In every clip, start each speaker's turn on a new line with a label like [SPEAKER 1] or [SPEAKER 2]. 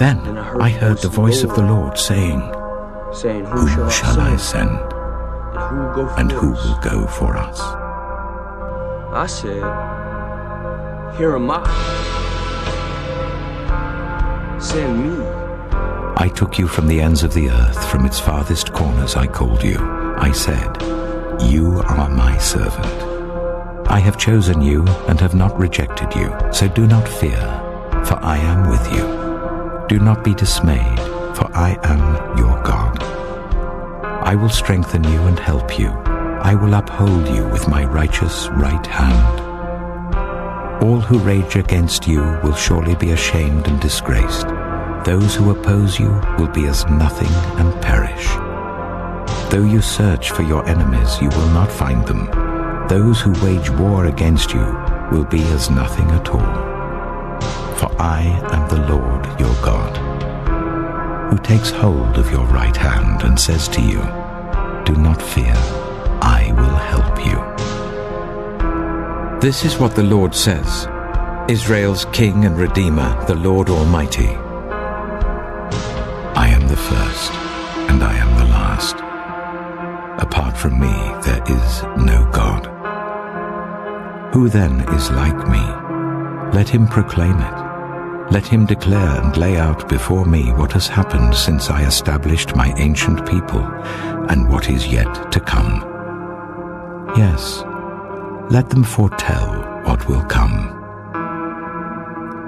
[SPEAKER 1] Then I heard the voice of the Lord saying, Whom shall I send? And who will go for us?
[SPEAKER 2] I said, Here am I. Send me.
[SPEAKER 1] I took you from the ends of the earth, from its farthest corners I called you. I said, You are my servant. I have chosen you and have not rejected you, so do not fear, for I am with you. Do not be dismayed, for I am your God. I will strengthen you and help you. I will uphold you with my righteous right hand. All who rage against you will surely be ashamed and disgraced. Those who oppose you will be as nothing and perish. Though you search for your enemies, you will not find them. Those who wage war against you will be as nothing at all. For I am the Lord your God, who takes hold of your right hand and says to you, Do not fear, I will help you. This is what the Lord says, Israel's King and Redeemer, the Lord Almighty. I am the first, and I am the last. Apart from me, there is no God. Who then is like me? Let him proclaim it. Let him declare and lay out before me what has happened since I established my ancient people and what is yet to come. Yes, let them foretell what will come.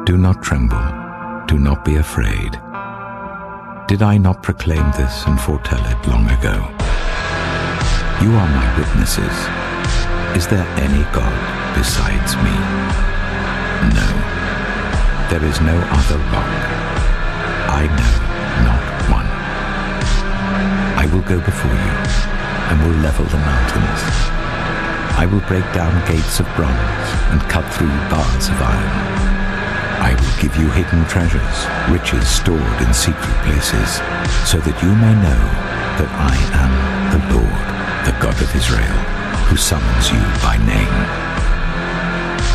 [SPEAKER 1] Do not tremble, do not be afraid. Did I not proclaim this and foretell it long ago? You are my witnesses. Is there any God besides me? No, there is no other rock. I know not one. I will go before you and will level the mountains. I will break down gates of bronze and cut through bars of iron. I will give you hidden treasures, riches stored in secret places, so that you may know that I am the Lord, the God of Israel, who summons you by name.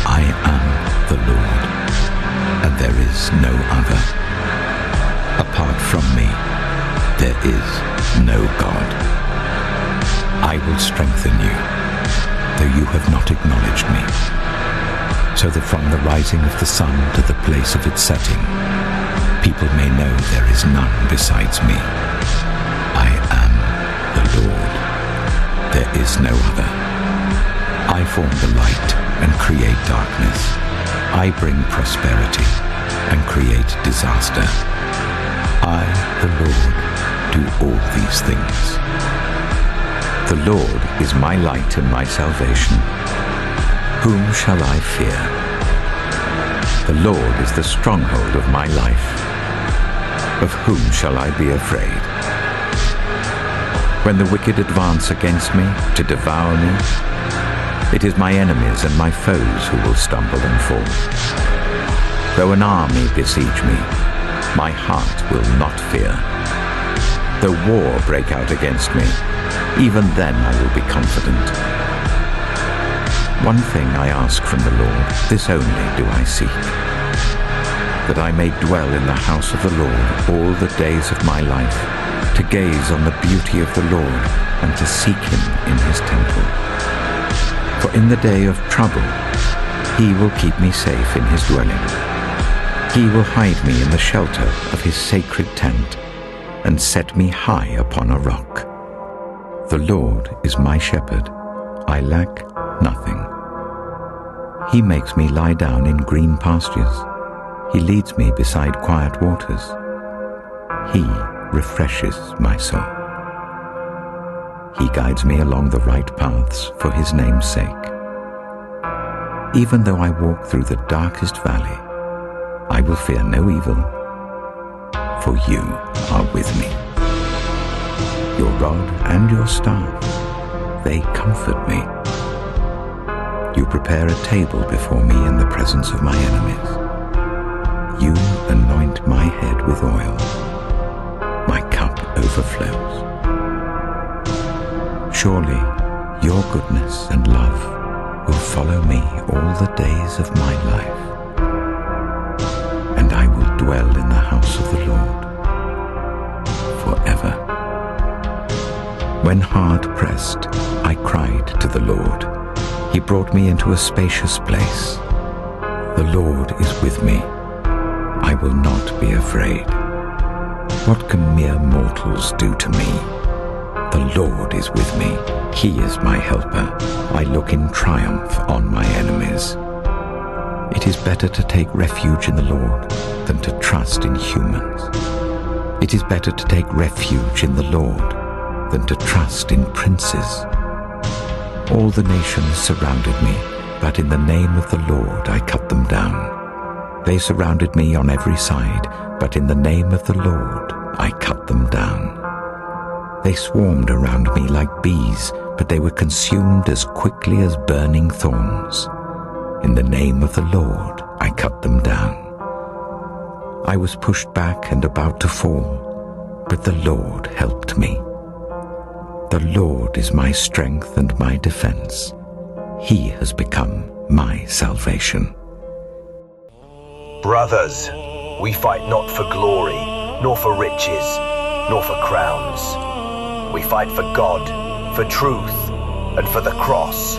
[SPEAKER 1] I am the Lord, and there is no other. Apart from me, there is no God. I will strengthen you, though you have not acknowledged me, so that from the rising of the sun to the place of its setting, people may know there is none besides me. I am the Lord. There is no other. I form the light and create darkness. I bring prosperity and create disaster. I, the Lord, do all these things. The Lord is my light and my salvation. Whom shall I fear? The Lord is the stronghold of my life. Of whom shall I be afraid? When the wicked advance against me to devour me, it is my enemies and my foes who will stumble and fall. Though an army besiege me, my heart will not fear. Though war break out against me, even then I will be confident. One thing I ask from the Lord, this only do I seek, that I may dwell in the house of the Lord all the days of my life, to gaze on the beauty of the Lord and to seek him in his temple. For in the day of trouble, he will keep me safe in his dwelling. He will hide me in the shelter of his sacred tent and set me high upon a rock. The Lord is my shepherd. I lack nothing. He makes me lie down in green pastures. He leads me beside quiet waters. He refreshes my soul. He guides me along the right paths for his name's sake. Even though I walk through the darkest valley, I will fear no evil, for you are with me. Your rod and your staff, they comfort me. You prepare a table before me in the presence of my enemies. You anoint my head with oil. My cup overflows. Surely your goodness and love will follow me all the days of my life, and I will dwell dwell in the house of the Lord forever. When hard pressed, I cried to the Lord. He brought me into a spacious place. The Lord is with me. I will not be afraid. What can mere mortals do to me? The Lord is with me. He is my helper. I look in triumph on my enemies. It is better to take refuge in the Lord than to trust in humans. It is better to take refuge in the Lord than to trust in princes. All the nations surrounded me, but in the name of the Lord I cut them down. They surrounded me on every side, but in the name of the Lord I cut them down. They swarmed around me like bees, but they were consumed as quickly as burning thorns. In the name of the Lord I cut them down. I was pushed back and about to fall, but the Lord helped me. The Lord is my strength and my defense. He has become my salvation.
[SPEAKER 3] Brothers, we fight not for glory, nor for riches, nor for crowns. We fight for God, for truth, and for the cross.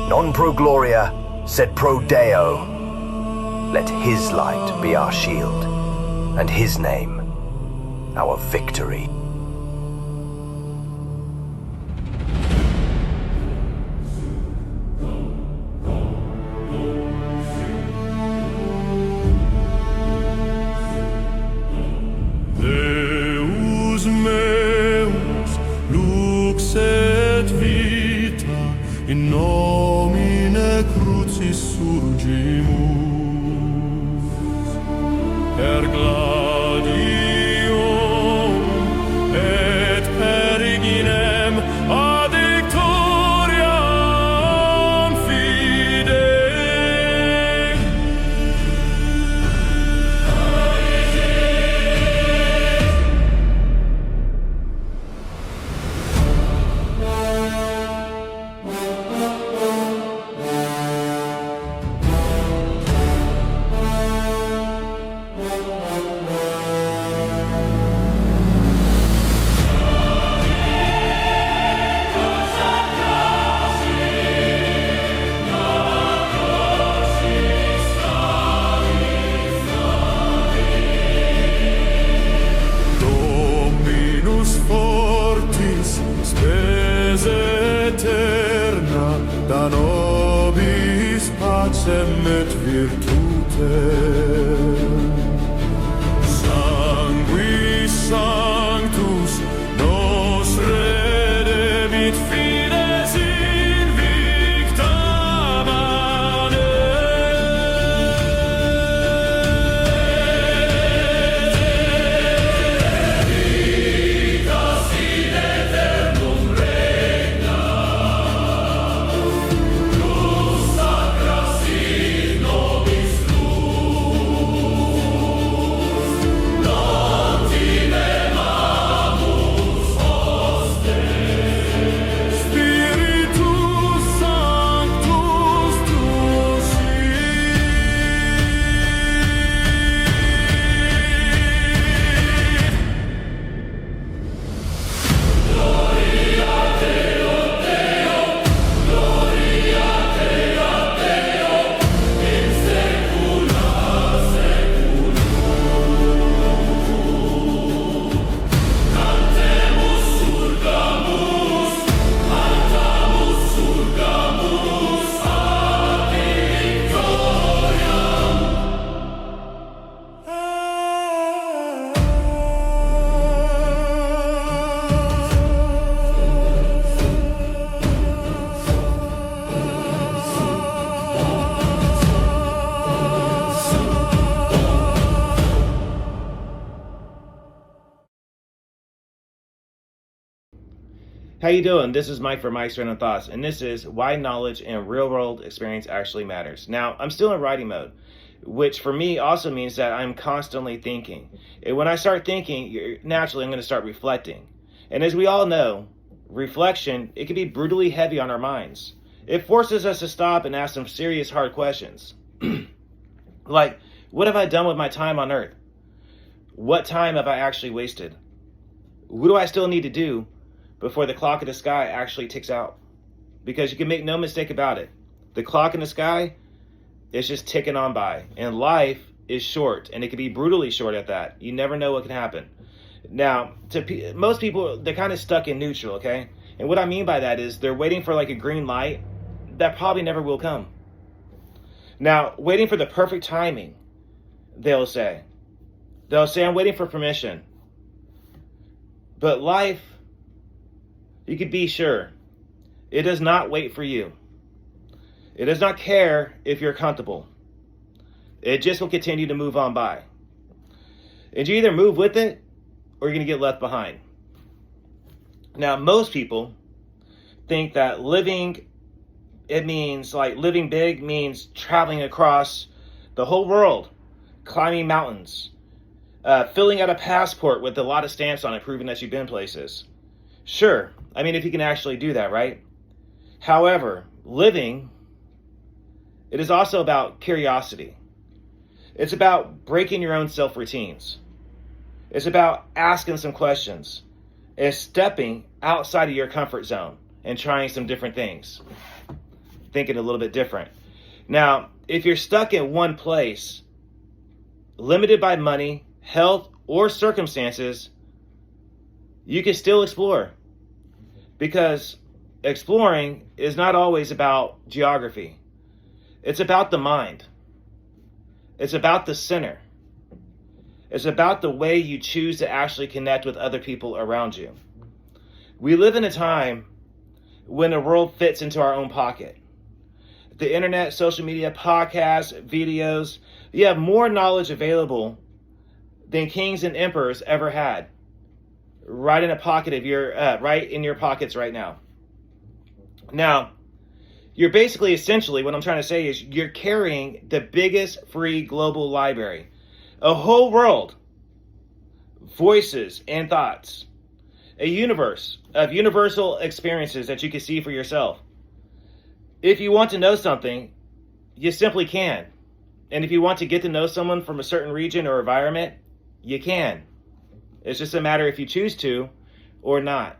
[SPEAKER 3] Non pro gloria, sed pro Deo. Let his light be our shield, and his name our victory.
[SPEAKER 4] Deus meus, lux et vita, in nomine crucis surgimus, per gladium et periginem ad victoriam fide. Dominus fortis, spes eterna, da nobis pacem et virtutem. Sanguis sanctus nos redemit fides invicta mane. Spiritus Sanctus tuus
[SPEAKER 5] How you doing? This is Mike from Mike's Random Thoughts, and this is why knowledge and real-world experience actually matters. Now, I'm still in writing mode, which for me also means that I'm constantly thinking. And when I start thinking, naturally I'm going to start reflecting. And as we all know, reflection, it can be brutally heavy on our minds. It forces us to stop and ask some serious hard questions. Like, What have I done with my time on earth? What time have I actually wasted? What do I still need to do before the clock in the sky actually ticks out? Because you can make no mistake about it. The clock in the sky is just ticking on by. And life is short, and it can be brutally short at that. You never know what can happen. Now, most people, they're kind of stuck in neutral, okay? And what I mean by that is they're waiting for like a green light that probably never will come. Now, waiting for the perfect timing, they'll say. They'll say, I'm waiting for permission. But life, you can be sure, it does not wait for you. It does not care if you're comfortable. It just will continue to move on by. And you either move with it or you're going to get left behind. Now, most people think that living big means traveling across the whole world, climbing mountains, filling out a passport with a lot of stamps on it proving that you've been places. Sure, I mean, if you can actually do that, right? However, living, it is also about curiosity. It's about breaking your own self-routines. It's about asking some questions and stepping outside of your comfort zone and trying some different things. Thinking a little bit different. Now, if you're stuck in one place, limited by money, health, or circumstances, you can still explore. Because exploring is not always about geography. It's about the mind. It's about the center. It's about the way you choose to actually connect with other people around you. We live in a time when the world fits into our own pocket. The internet, social media, podcasts, videos, you have more knowledge available than kings and emperors ever had. Right in your pockets right now. Now, you're basically, essentially, what I'm trying to say is you're carrying the biggest free global library. A whole world, voices and thoughts. A universe of universal experiences that you can see for yourself. If you want to know something, you simply can. And if you want to get to know someone from a certain region or environment, you can. It's just a matter if you choose to or not.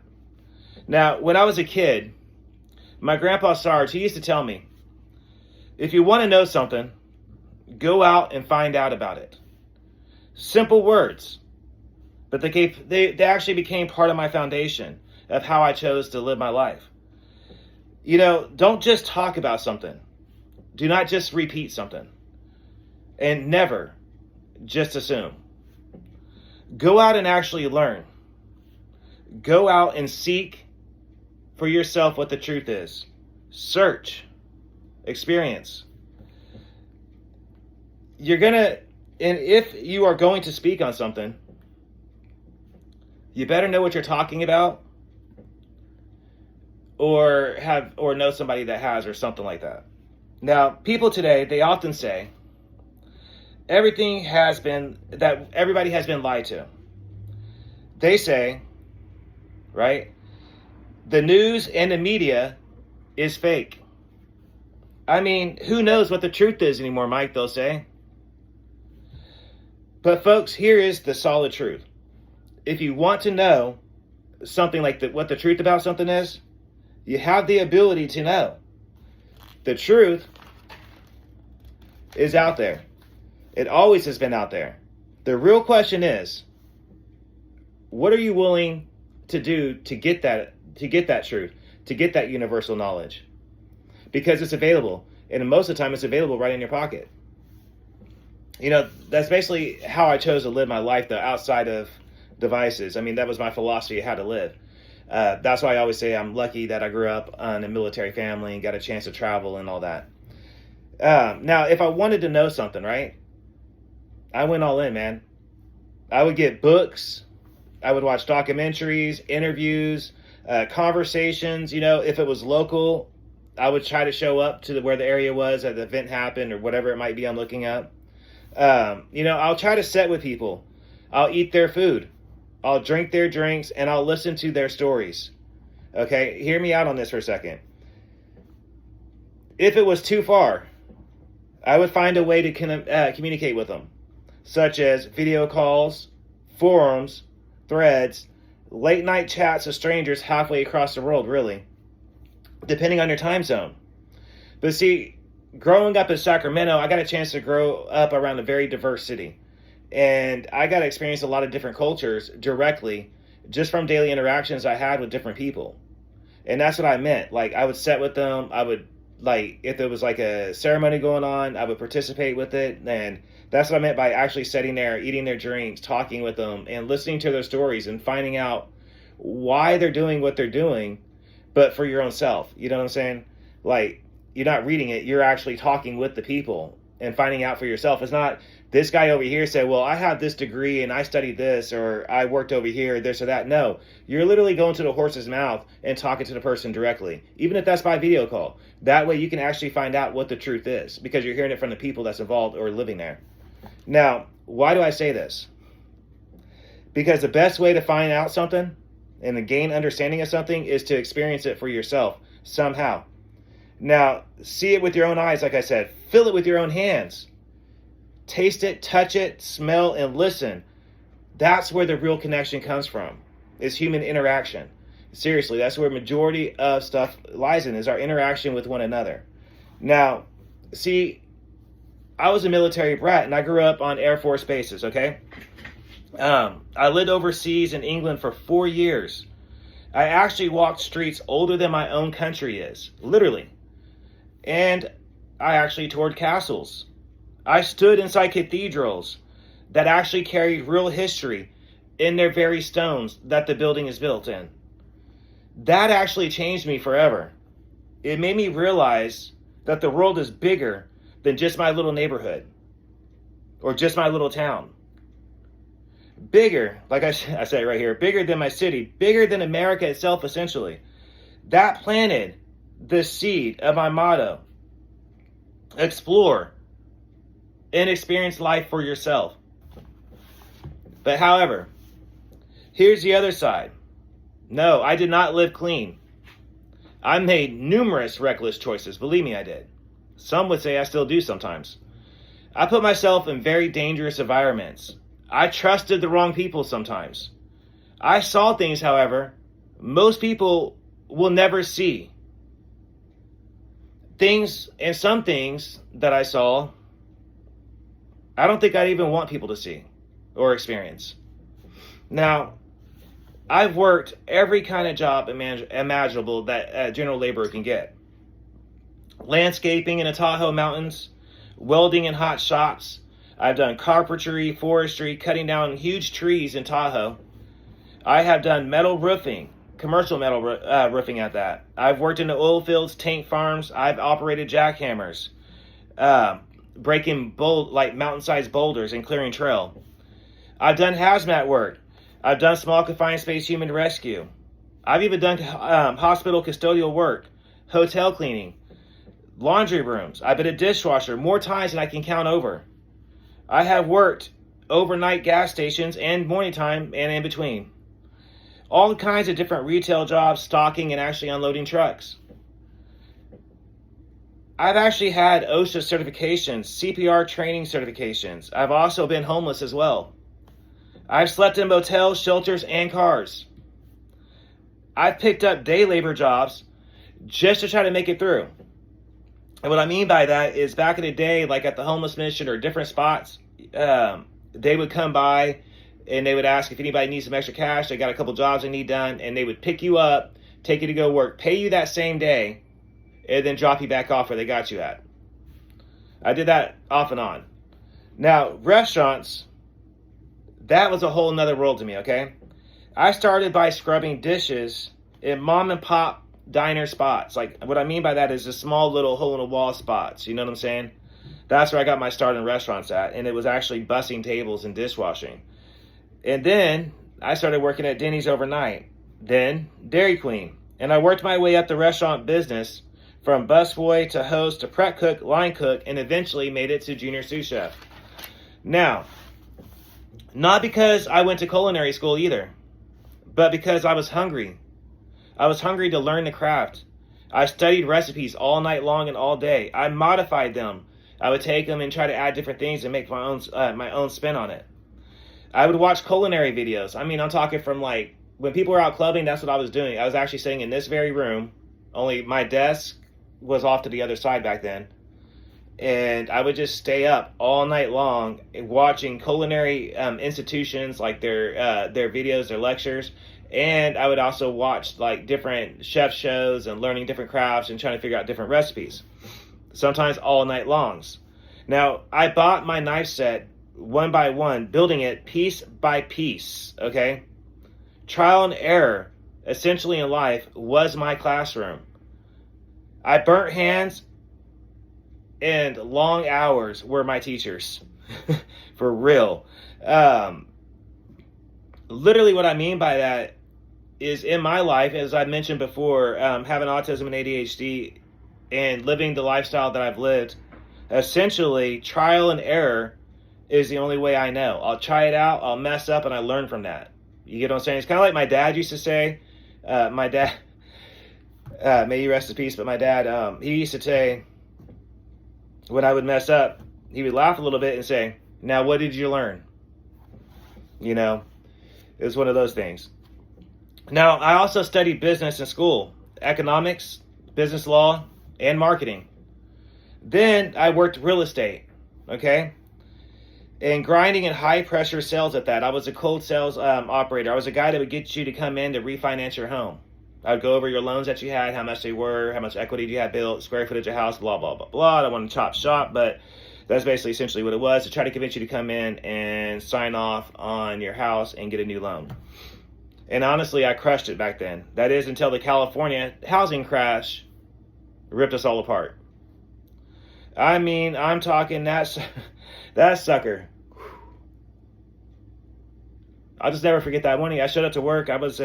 [SPEAKER 5] Now, when I was a kid, my grandpa Sarge, he used to tell me, if you want to know something, go out and find out about it. Simple words, but they actually became part of my foundation of how I chose to live my life. You know, don't just talk about something. Do not just repeat something. And never just assume. Go out and actually learn. Go out and seek for yourself what the truth is. Search. Experience. And if you are going to speak on something, you better know what you're talking about, or know somebody that has, or something like that. Now, people today, they often say everybody has been lied to. They say, right, the news and the media is fake. I mean, who knows what the truth is anymore, Mike, they'll say. But folks, here is the solid truth. If you want to know something like what the truth about something is, you have the ability to know. The truth is out there. It always has been out there. The real question is, what are you willing to do to get that truth, to get that universal knowledge? Because it's available. And most of the time it's available right in your pocket. You know, that's basically how I chose to live my life, though, outside of devices. I mean, that was my philosophy of how to live. That's why I always say I'm lucky that I grew up in a military family and got a chance to travel and all that. Now, if I wanted to know something, right, I went all in, man. I would get books. I would watch documentaries, interviews, conversations. You know, if it was local, I would try to show up to where the area was that the event happened or whatever it might be I'm looking up. You know, I'll try to sit with people. I'll eat their food. I'll drink their drinks, and I'll listen to their stories. Okay, hear me out on this for a second. If it was too far, I would find a way to communicate with them, such as video calls, forums, threads, late night chats with strangers halfway across the world, really, depending on your time zone. But see, growing up in Sacramento, I got a chance to grow up around a very diverse city. And I got to experience a lot of different cultures directly just from daily interactions I had with different people. And that's what I meant. Like, I would sit with them. I would, like, if there was like a ceremony going on, I would participate with it. And that's what I meant by actually sitting there, eating their drinks, talking with them, and listening to their stories and finding out why they're doing what they're doing, but for your own self. You know what I'm saying? Like, you're not reading it. You're actually talking with the people and finding out for yourself. It's not this guy over here said, well, I have this degree and I studied this, or I worked over here, this or that. No, you're literally going to the horse's mouth and talking to the person directly, even if that's by video call. That way you can actually find out what the truth is because you're hearing it from the people that's involved or living there. Now, why do I say this? Because the best way to find out something and to gain understanding of something is to experience it for yourself somehow. Now, see it with your own eyes, like I said. Feel it with your own hands. Taste it, touch it, smell, and listen. That's where the real connection comes from, is human interaction. Seriously, that's where majority of stuff lies in, is our interaction with one another. Now, see, I was a military brat, and I grew up on Air Force bases, okay? I lived overseas in England for 4 years. I actually walked streets older than my own country is, literally. And I actually toured castles. I stood inside cathedrals that actually carried real history in their very stones that the building is built in. That actually changed me forever. It made me realize that the world is bigger than just my little neighborhood or just my little town. Bigger, like I say right here, bigger than my city, bigger than America itself, essentially. That planted the seed of my motto: explore and experience life for yourself. But however, here's the other side. No, I did not live clean. I made numerous reckless choices. Believe me, I did. Some would say I still do sometimes. I put myself in very dangerous environments. I trusted the wrong people sometimes. I saw things, however, most people will never see. Things, and some things that I saw, I don't think I'd even want people to see or experience. Now, I've worked every kind of job imaginable that a general laborer can get. Landscaping in the Tahoe Mountains, welding in hot shops. I've done carpentry, forestry, cutting down huge trees in Tahoe. I have done metal roofing, commercial metal roofing at that. I've worked in the oil fields, tank farms. I've operated jackhammers, breaking mountain-sized boulders and clearing trail. I've done hazmat work. I've done small confined space human rescue. I've even done hospital custodial work, hotel cleaning, laundry rooms. I've been a dishwasher more times than I can count over. I have worked overnight gas stations and morning time and in between. All kinds of different retail jobs, stocking and actually unloading trucks. I've actually had OSHA certifications, CPR training certifications. I've also been homeless as well. I've slept in motels, shelters, and cars. I've picked up day labor jobs just to try to make it through. And what I mean by that is back in the day, like at the homeless mission or different spots, they would come by and they would ask if anybody needs some extra cash. They got a couple jobs they need done, and they would pick you up, take you to go work, pay you that same day, and then drop you back off where they got you at. I did that off and on. Now, restaurants, that was a whole nother world to me, okay? I started by scrubbing dishes in mom and pop diner spots. Like, what I mean by that is the small little hole-in-the-wall spots. You know what I'm saying? That's where I got my start in restaurants at. And it was actually bussing tables and dishwashing. And then I started working at Denny's overnight. Then Dairy Queen. And I worked my way up the restaurant business from busboy to host to prep cook, line cook, and eventually made it to junior sous chef. Now, not because I went to culinary school either, but because I was hungry. I was hungry to learn the craft. I studied recipes all night long and all day. I modified them I would take them and try to add different things and make my own spin on it. I would watch culinary videos. I mean, I'm talking from like when people were out clubbing, that's what I was doing. I was actually sitting in this very room, only my desk was off to the other side back then. And I would just stay up all night long watching culinary institutions, like their videos, their lectures. And I would also watch like different chef shows and learning different crafts and trying to figure out different recipes. Sometimes all night longs. Now, I bought my knife set one by one, building it piece by piece, okay? Trial and error, essentially in life, was my classroom. I burnt hands and long hours were my teachers. For real. Literally what I mean by that is in my life, as I mentioned before, having autism and ADHD and living the lifestyle that I've lived, essentially trial and error is the only way I know. I'll try it out, I'll mess up, and I learn from that. You get what I'm saying? It's kind of like my dad used to say. My dad, may he rest in peace, but my dad, he used to say, when I would mess up, he would laugh a little bit and say, "Now, what did you learn?" You know, it was one of those things. Now, I also studied business in school, economics, business law, and marketing. Then I worked real estate, okay? And grinding in high pressure sales at that. I was a cold sales operator. I was a guy that would get you to come in to refinance your home. I would go over your loans that you had, how much they were, how much equity you had built, square footage of house, blah, blah, blah, blah. I don't want to chop shop, but that's basically essentially what it was, to try to convince you to come in and sign off on your house and get a new loan. And honestly, I crushed it back then. That is until the California housing crash ripped us all apart. I mean, I'm talking that sucker. I'll just never forget that morning. I showed up to work. I worked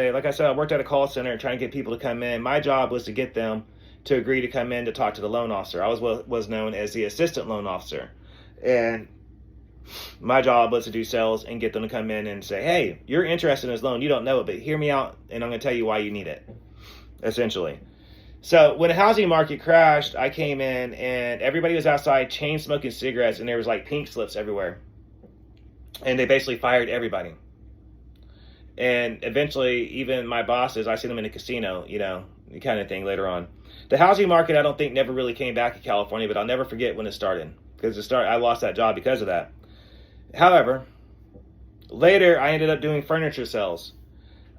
[SPEAKER 5] at a call center trying to get people to come in. My job was to get them to agree to come in to talk to the loan officer. I was known as the assistant loan officer. And my job was to do sales and get them to come in and say, "Hey, you're interested in this loan. You don't know it, but hear me out, and I'm going to tell you why you need it," essentially. So when the housing market crashed, I came in, and everybody was outside chain smoking cigarettes, and there was like pink slips everywhere. And they basically fired everybody. And eventually, even my bosses, I see them in a casino, you know, kind of thing later on. The housing market, I don't think, never really came back in California, but I'll never forget when it started. Because I lost that job because of that. However, later I ended up doing furniture sales.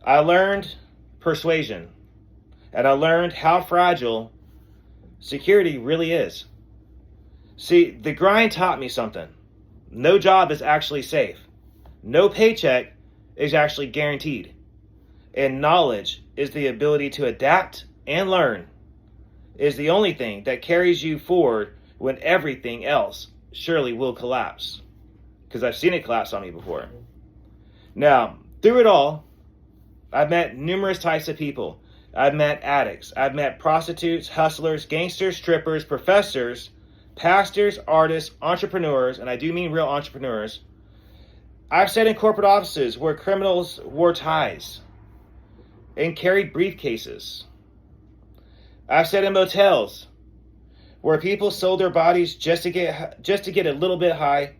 [SPEAKER 5] I learned persuasion. And I learned how fragile security really is. See, the grind taught me something. No job is actually safe. No paycheck is actually guaranteed. And knowledge is the ability to adapt and learn, is the only thing that carries you forward when everything else surely will collapse. Because I've seen it collapse on me before. Now, through it all, I've met numerous types of people. I've met addicts. I've met prostitutes, hustlers, gangsters, strippers, professors, pastors, artists, entrepreneurs, and I do mean real entrepreneurs. I've sat in corporate offices where criminals wore ties and carried briefcases. I've sat in motels where people sold their bodies just to get a little bit high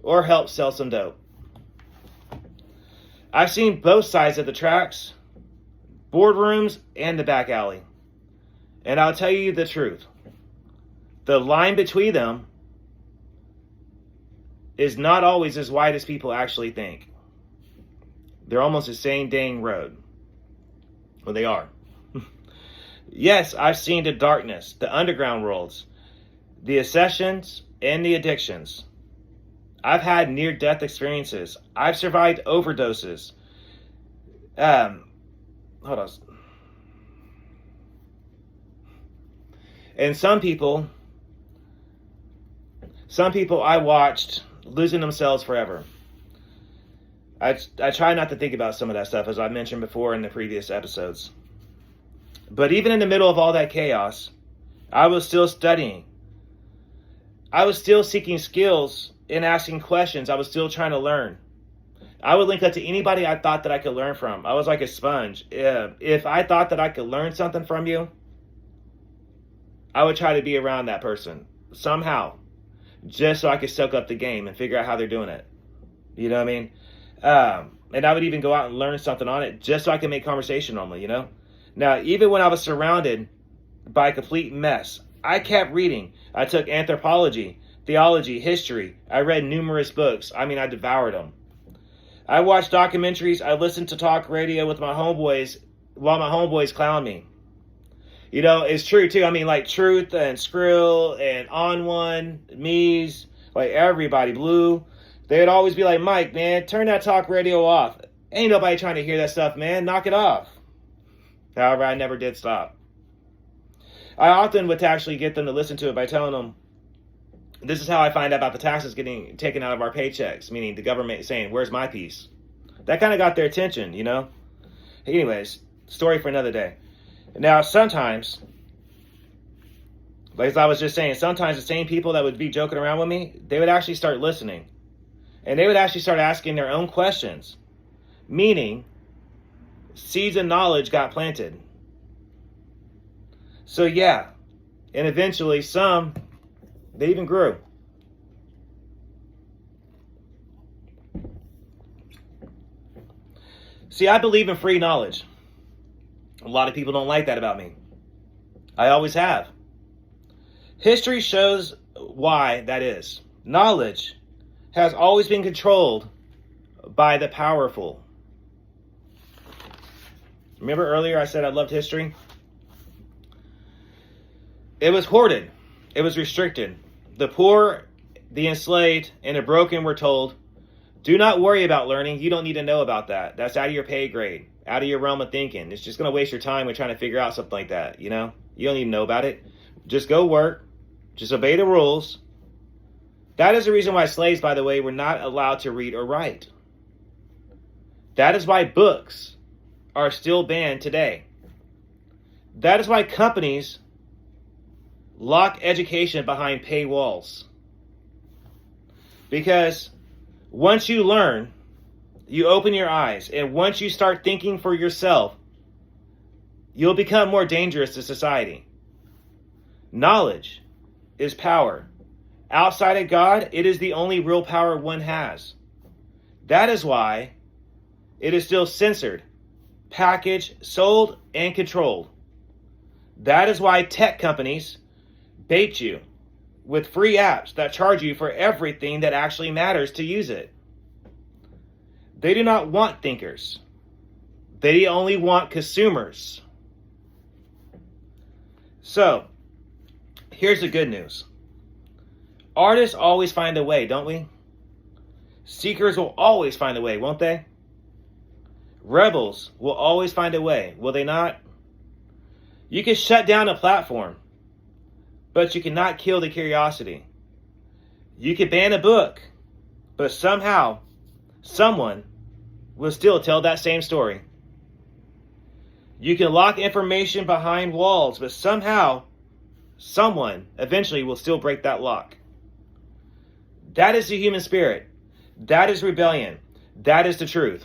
[SPEAKER 5] or help sell some dope. I've seen both sides of the tracks, boardrooms and the back alley. And I'll tell you the truth. The line between them is not always as wide as people actually think. They're almost the same dang road. Well, they are. Yes, I've seen the darkness, the underground worlds, the accessions, and the addictions. I've had near-death experiences. I've survived overdoses. Hold on. And some people I watched losing themselves forever. I try not to think about some of that stuff, as I mentioned before in the previous episodes. But even in the middle of all that chaos, I was still studying. I was still seeking skills and asking questions. I was still trying to learn. I would link up to anybody I thought that I could learn from. I was like a sponge. If I thought that I could learn something from you, I would try to be around that person. somehow, just so I could soak up the game and figure out how they're doing it. You know what I mean? And I would even go out and learn something on it just so I could make conversation normally, you know? Now, even when I was surrounded by a complete mess, I kept reading. I took anthropology, theology, history. I read numerous books. I mean, I devoured them. I watched documentaries. I listened to talk radio with my homeboys while my homeboys clown me. You know, it's true too. I mean, like Truth and Skrill and On One, Mees, like everybody, Blue. They'd always be like, Mike, man, turn that talk radio off. Ain't nobody trying to hear that stuff, man. Knock it off. However, I never did stop. I often would actually get them to listen to it by telling them, this is how I find out about the taxes getting taken out of our paychecks, meaning the government saying, where's my piece? That kind of got their attention, you know? Anyways, story for another day. Now, sometimes, like as I was just saying, sometimes the same people that would be joking around with me, they would actually start listening. And they would actually start asking their own questions. Meaning, seeds of knowledge got planted. So yeah, and eventually some, they even grew. See, I believe in free knowledge. A lot of people don't like that about me. I always have. History shows why that is. Knowledge has always been controlled by the powerful. Remember earlier I said I loved history? It was hoarded. It was restricted. The poor, the enslaved, and the broken were told, do not worry about learning. You don't need to know about that. That's out of your pay grade, out of your realm of thinking. It's just going to waste your time with trying to figure out something like that, you know? You don't need to know about it. Just go work. Just obey the rules. That is the reason why slaves, by the way, were not allowed to read or write. That is why books are still banned today. That is why companies lock education behind paywalls. Because once you learn, you open your eyes. And once you start thinking for yourself, you'll become more dangerous to society. Knowledge is power. Outside of God, it is the only real power one has. That is why it is still censored, packaged, sold, and controlled. That is why tech companies bait you with free apps that charge you for everything that actually matters to use it. They do not want thinkers. They only want consumers. So, here's the good news. Artists always find a way, don't we? Seekers will always find a way, won't they? Rebels will always find a way, will they not? You can shut down a platform, but you cannot kill the curiosity. You can ban a book, but somehow, someone will still tell that same story. You can lock information behind walls, but somehow, someone eventually will still break that lock. That is the human spirit. That is rebellion. That is the truth.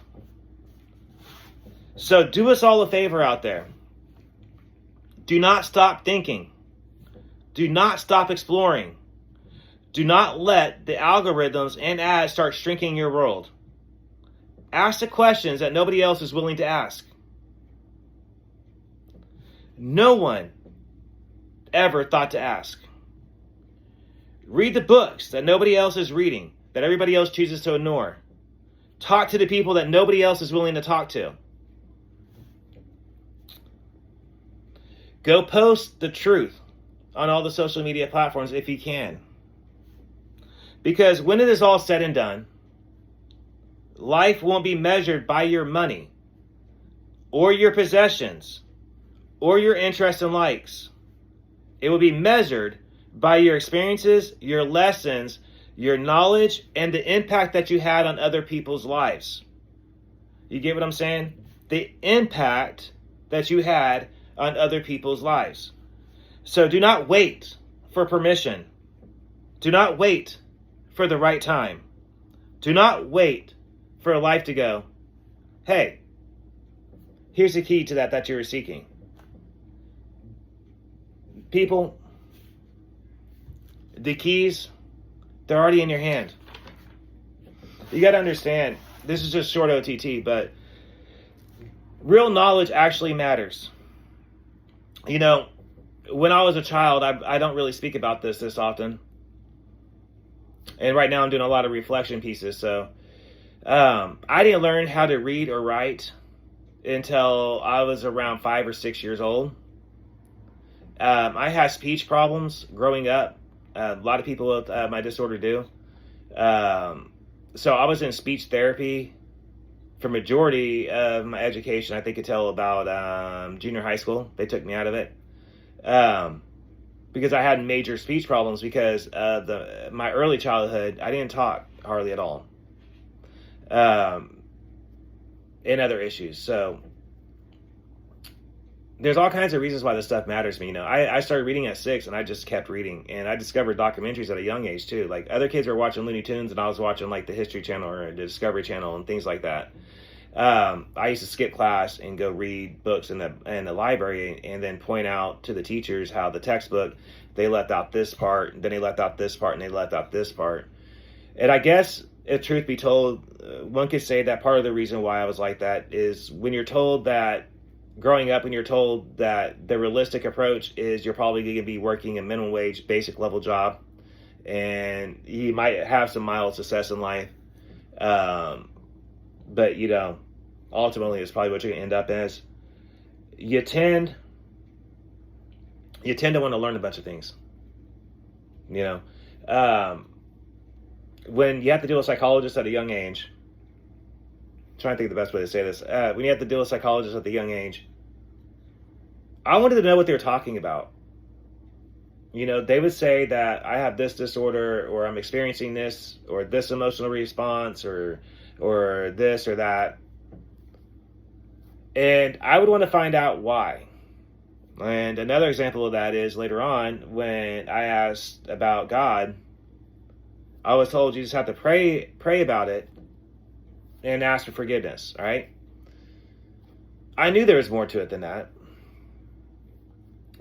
[SPEAKER 5] So do us all a favor out there. Do not stop thinking. Do not stop exploring. Do not let the algorithms and ads start shrinking your world. Ask the questions that nobody else is willing to ask. No one ever thought to ask. Read the books that nobody else is reading, that everybody else chooses to ignore. Talk to the people that nobody else is willing to talk to. Go post the truth on all the social media platforms if you can. Because when it is all said and done, life won't be measured by your money or your possessions or your interests and likes. It will be measured by your experiences, your lessons, your knowledge, and the impact that you had on other people's lives. You get what I'm saying? The impact that you had on other people's lives. So do not wait for permission. Do not wait for the right time. Do not wait for a life to go, hey, here's the key to that you were seeking. People, The keys, they're already in your hand. You got to understand, this is just short OTT, but real knowledge actually matters. You know, when I was a child, I don't really speak about this often. And right now I'm doing a lot of reflection pieces. So I didn't learn how to read or write until I was around 5 or 6 years old. I had speech problems growing up. A lot of people with my disorder do. So I was in speech therapy for majority of my education. I think until about junior high school. They took me out of it. Because I had major speech problems because my early childhood, I didn't talk hardly at all. And other issues. So there's all kinds of reasons why this stuff matters to me. You know, I started reading at 6 and I just kept reading, and I discovered documentaries at a young age too. Like other kids were watching Looney Tunes and I was watching like the History Channel or the Discovery Channel and things like that. I used to skip class and go read books in the library and then point out to the teachers how the textbook, they left out this part, then they left out this part, and they left out this part. And I guess, if truth be told, one could say that part of the reason why I was like that is when you're told that, growing up, when you're told that the realistic approach is you're probably going to be working a minimum wage, basic level job, and you might have some mild success in life. But, you know, ultimately it's probably what you're going to end up as. You tend to want to learn a bunch of things. You know, when you have to deal with psychologists at a young age, I'm trying to think of the best way to say this. When you have to deal with psychologists at a young age, I wanted to know what they were talking about. You know, they would say that I have this disorder, or I'm experiencing this, or this emotional response, or this or that. And I would want to find out why. And another example of that is later on when I asked about God, I was told you just have to pray about it and ask for forgiveness, all right? I knew there was more to it than that.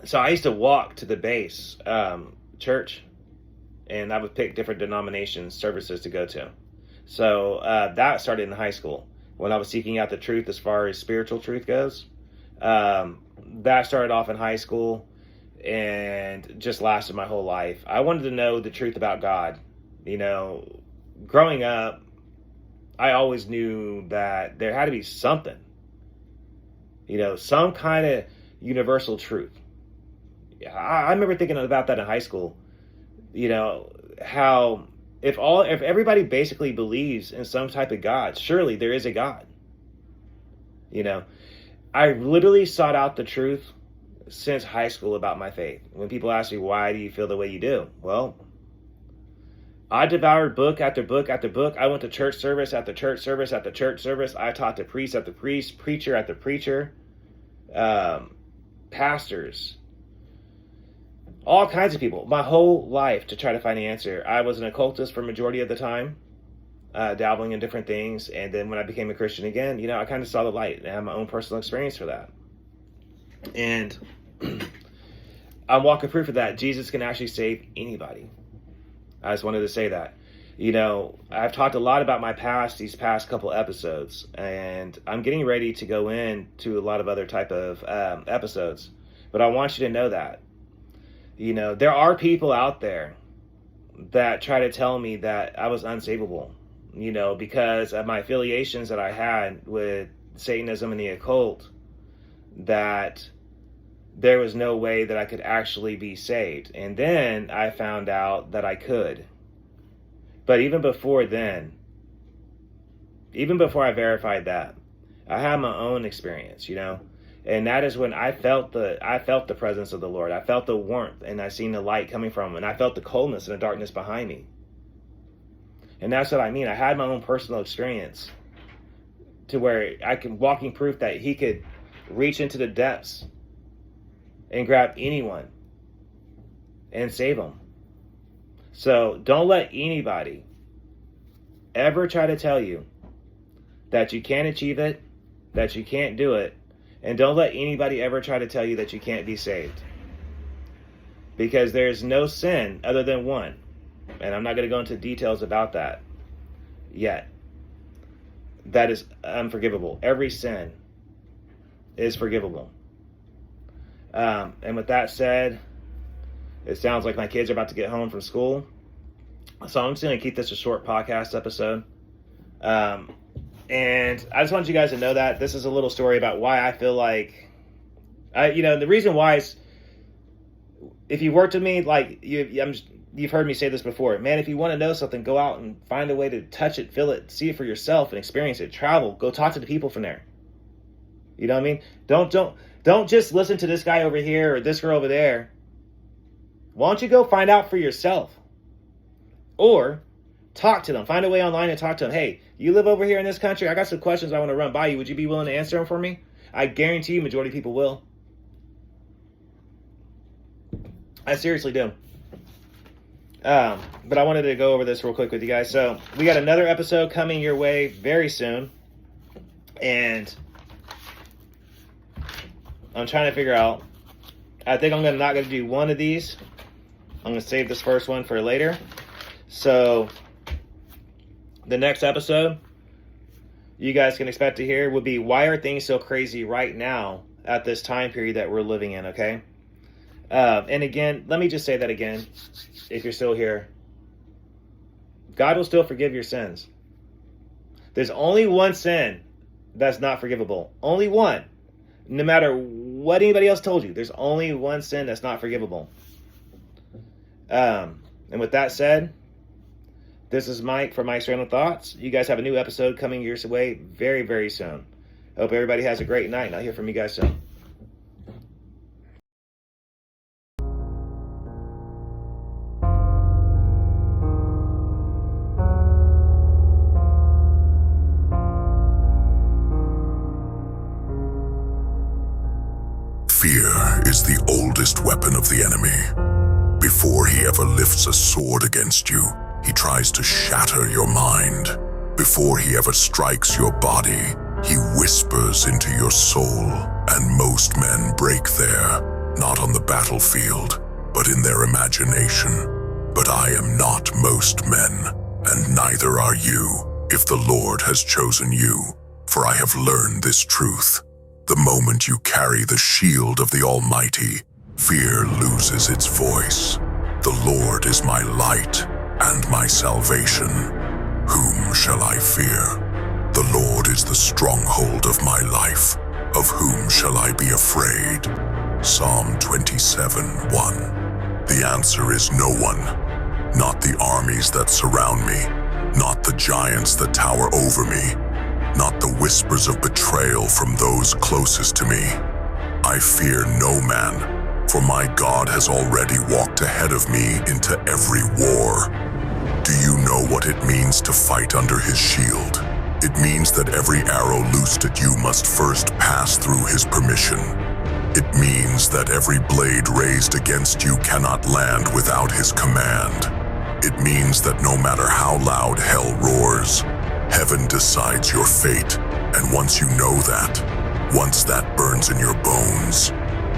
[SPEAKER 5] So I used to walk to the base church, and I would pick different denominations, services to go to. So that started in high school when I was seeking out the truth as far as spiritual truth goes. That started off in high school and just lasted my whole life. I wanted to know the truth about God. You know, growing up, I always knew that there had to be something, you know, some kind of universal truth. I remember thinking about that in high school, you know, how if everybody basically believes in some type of God, surely there is a God. You know, I literally sought out the truth since high school about my faith. When people ask me, why do you feel the way you do? Well, I devoured book after book after book. I went to church service after church service after church service. I talked to priest after priest, preacher after preacher, pastors, all kinds of people, my whole life to try to find the answer. I was an occultist for majority of the time, dabbling in different things. And then when I became a Christian again, you know, I kind of saw the light and I had my own personal experience for that. And I'm walking proof of that. Jesus can actually save anybody. I just wanted to say that. You know, I've talked a lot about my past these past couple episodes, and I'm getting ready to go into a lot of other type of episodes. But I want you to know that, you know, there are people out there that try to tell me that I was unsavable, you know, because of my affiliations that I had with Satanism and the occult, that there was no way that I could actually be saved. And then I found out that I could. But even before then, even before I verified that, I had my own experience, you know. And that is when I felt the presence of the Lord. I felt the warmth, and I seen the light coming from him, and I felt the coldness and the darkness behind me. And that's what I mean. I had my own personal experience to where I can walking proof that he could reach into the depths and grab anyone and save them. So don't let anybody ever try to tell you that you can't achieve it, that you can't do it, and don't let anybody ever try to tell you that you can't be saved. because there's no sin other than one. And I'm not going to go into details about that yet. That is unforgivable. Every sin is forgivable. And with that said, it sounds like my kids are about to get home from school. So I'm just going to keep this a short podcast episode. And I just want you guys to know that this is a little story about why I feel like, the reason why is, if you worked with me, like you've heard me say this before, man, if you want to know something, go out and find a way to touch it, feel it, see it for yourself and experience it. Travel, go talk to the people from there. You know what I mean? Don't just listen to this guy over here or this girl over there. Why don't you go find out for yourself? Or talk to them. Find a way online and talk to them. Hey, you live over here in this country. I got some questions I want to run by you. Would you be willing to answer them for me? I guarantee you majority of people will. I seriously do. But I wanted to go over this real quick with you guys. So we got another episode coming your way very soon. And I'm trying to figure out. I think I'm not going to do one of these. I'm going to save this first one for later. So the next episode you guys can expect to hear would be, why are things so crazy right now at this time period that we're living in, okay? And again, let me just say that again, if you're still here. God will still forgive your sins. There's only one sin that's not forgivable. Only one. No matter what anybody else told you, there's only one sin that's not forgivable. And with that said, this is Mike from Mike's Random Thoughts. You guys have a new episode coming your way very, very soon. Hope everybody has a great night, and I'll hear from you guys soon.
[SPEAKER 6] Fear is the oldest weapon of the enemy. Before he ever lifts a sword against you, he tries to shatter your mind. Before he ever strikes your body, he whispers into your soul, and most men break there, not on the battlefield, but in their imagination. But I am not most men, and neither are you, if the Lord has chosen you. For I have learned this truth. The moment you carry the shield of the Almighty, fear loses its voice. The Lord is my light and my salvation. Whom shall I fear? The Lord is the stronghold of my life. Of whom shall I be afraid? Psalm 27:1. The answer is no one. Not the armies that surround me. Not the giants that tower over me. Not the whispers of betrayal from those closest to me. I fear no man, for my God has already walked ahead of me into every war. Do you know what it means to fight under his shield? It means that every arrow loosed at you must first pass through his permission. It means that every blade raised against you cannot land without his command. It means that no matter how loud hell roars, heaven decides your fate, and once you know that, once that burns in your bones,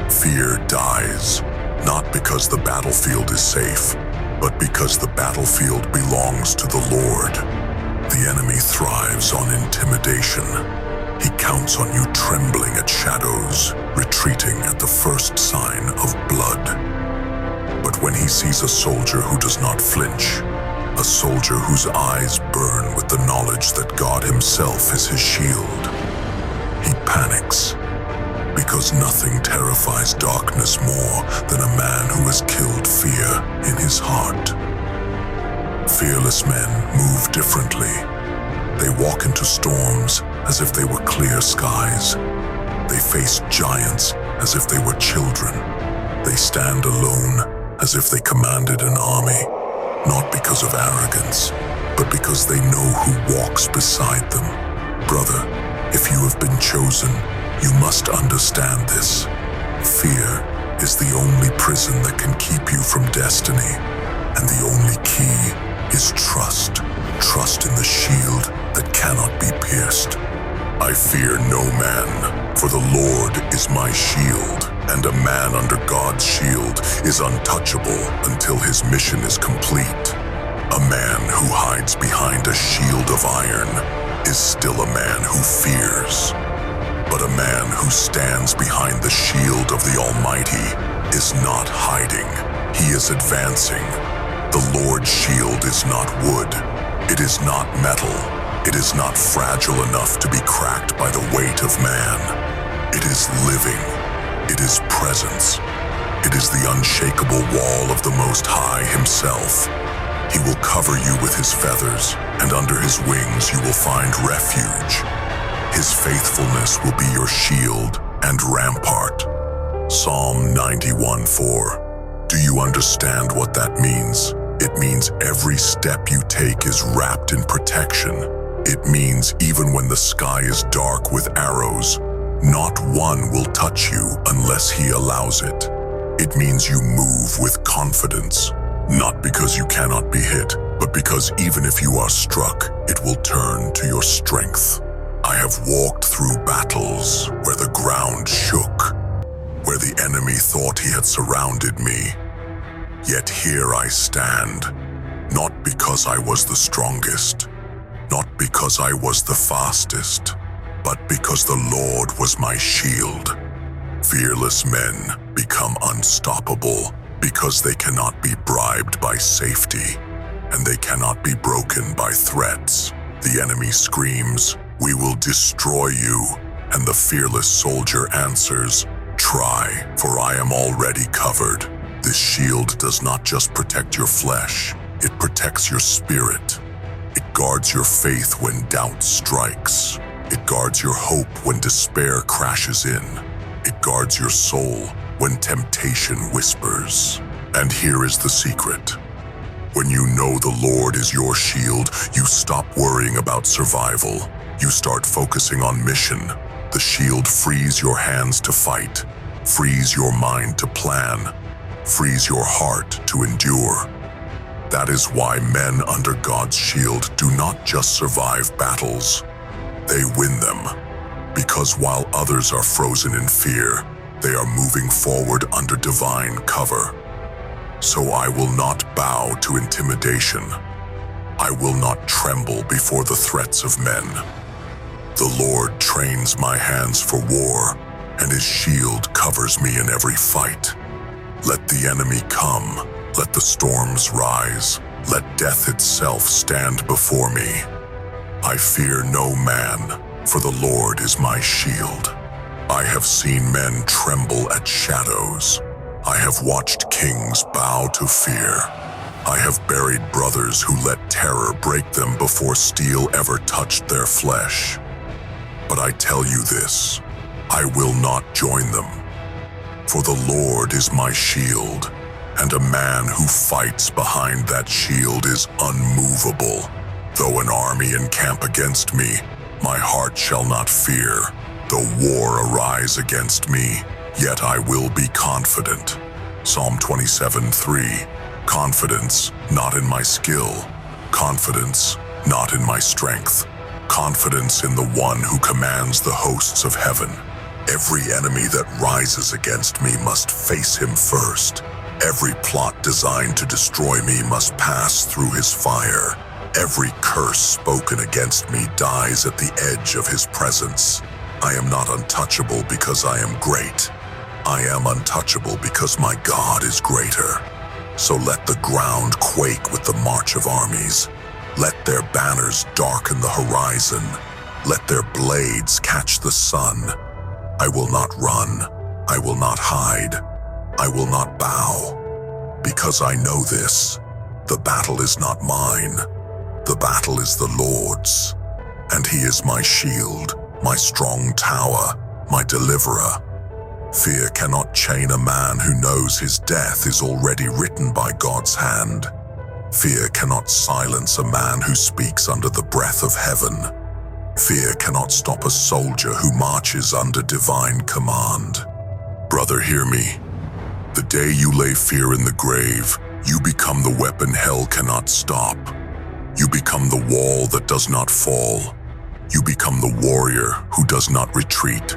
[SPEAKER 6] fear dies, not because the battlefield is safe, but because the battlefield belongs to the Lord. The enemy thrives on intimidation. He counts on you trembling at shadows, retreating at the first sign of blood. But when he sees a soldier who does not flinch, a soldier whose eyes burn with the knowledge that God himself is his shield, he panics, because nothing terrifies darkness more than a man who has killed fear in his heart. Fearless men move differently. They walk into storms as if they were clear skies. They face giants as if they were children. They stand alone as if they commanded an army. Not because of arrogance, but because they know who walks beside them. Brother, if you have been chosen, you must understand this. Fear is the only prison that can keep you from destiny, and the only key is trust. Trust in the shield that cannot be pierced. I fear no man, for the Lord is my shield, and And a man under God's shield is untouchable until his mission is complete. A man who hides behind a shield of iron is still a man who fears. But a man who stands behind the shield of the Almighty is not hiding. He is advancing. The Lord's shield is not wood. It is not metal. It is not fragile enough to be cracked by the weight of man. It is living. It is presence. It is the unshakable wall of the Most High himself. He will cover you with his feathers, and under his wings you will find refuge. His faithfulness will be your shield and rampart. Psalm 91:4. Do you understand what that means? It means every step you take is wrapped in protection. It means even when the sky is dark with arrows, not one will touch you unless he allows it. It means you move with confidence, not because you cannot be hit, but because even if you are struck, it will turn to your strength. I have walked through battles where the ground shook, where the enemy thought he had surrounded me. Yet here I stand, not because I was the strongest, not because I was the fastest, but because the Lord was my shield. Fearless men become unstoppable because they cannot be bribed by safety, and they cannot be broken by threats. The enemy screams, "We will destroy you," and the fearless soldier answers, "Try, for I am already covered." This shield does not just protect your flesh, it protects your spirit. It guards your faith when doubt strikes. It guards your hope when despair crashes in. It guards your soul when temptation whispers. And here is the secret. When you know the Lord is your shield, you stop worrying about survival. You start focusing on mission. The shield frees your hands to fight, frees your mind to plan, frees your heart to endure. That is why men under God's shield do not just survive battles, they win them. Because while others are frozen in fear, they are moving forward under divine cover. So I will not bow to intimidation. I will not tremble before the threats of men. The Lord trains my hands for war, and his shield covers me in every fight. Let the enemy come, let the storms rise, let death itself stand before me. I fear no man, for the Lord is my shield. I have seen men tremble at shadows. I have watched kings bow to fear. I have buried brothers who let terror break them before steel ever touched their flesh. But I tell you this, I will not join them. For the Lord is my shield, and a man who fights behind that shield is unmovable. Though an army encamp against me, my heart shall not fear. Though war arise against me, yet I will be confident. Psalm 27:3. Confidence, not in my skill. Confidence, not in my strength. Confidence in the one who commands the hosts of heaven. Every enemy that rises against me must face him first. Every plot designed to destroy me must pass through his fire. Every curse spoken against me dies at the edge of his presence. I am not untouchable because I am great. I am untouchable because my God is greater. So let the ground quake with the march of armies. Let their banners darken the horizon. Let their blades catch the sun. I will not run. I will not hide. I will not bow. Because I know this, the battle is not mine. The battle is the Lord's. And he is my shield, my strong tower, my deliverer. Fear cannot chain a man who knows his death is already written by God's hand. Fear cannot silence a man who speaks under the breath of heaven. Fear cannot stop a soldier who marches under divine command. Brother, hear me. The day you lay fear in the grave, you become the weapon hell cannot stop. You become the wall that does not fall. You become the warrior who does not retreat.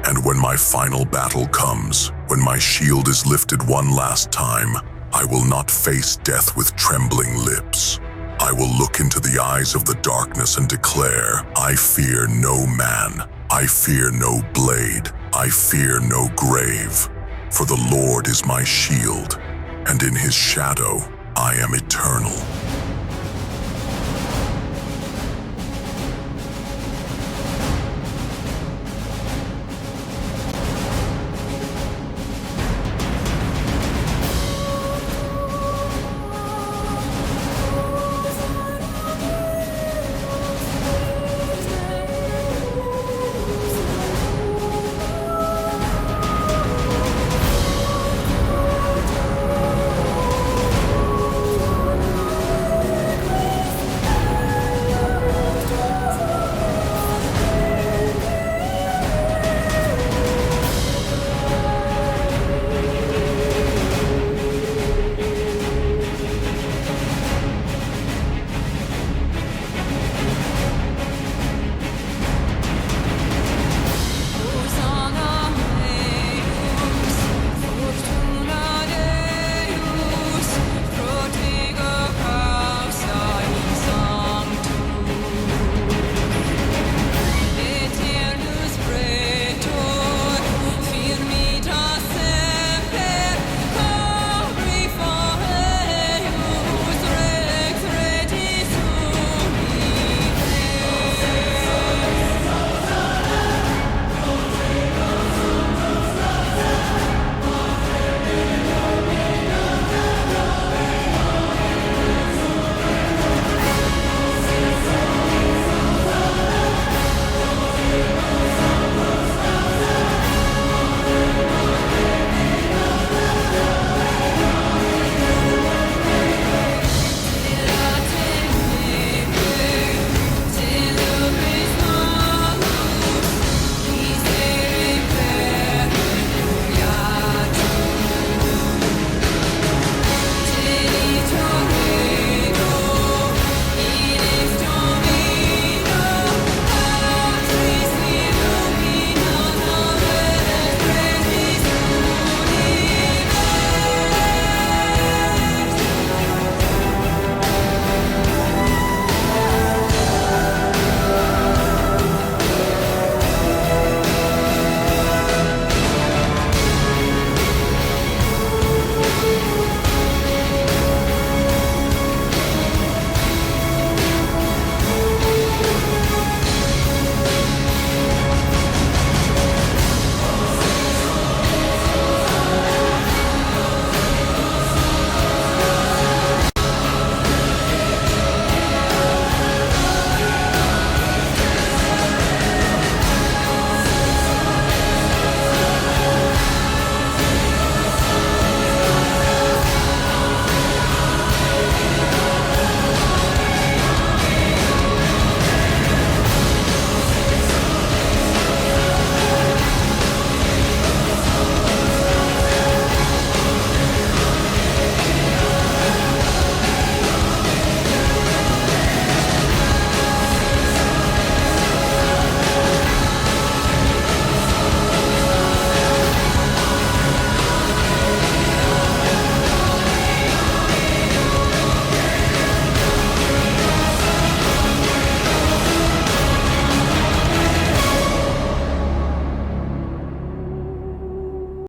[SPEAKER 6] And when my final battle comes, when my shield is lifted one last time, I will not face death with trembling lips. I will look into the eyes of the darkness and declare, I fear no man, I fear no blade, I fear no grave. For the Lord is my shield, and in his shadow I am eternal.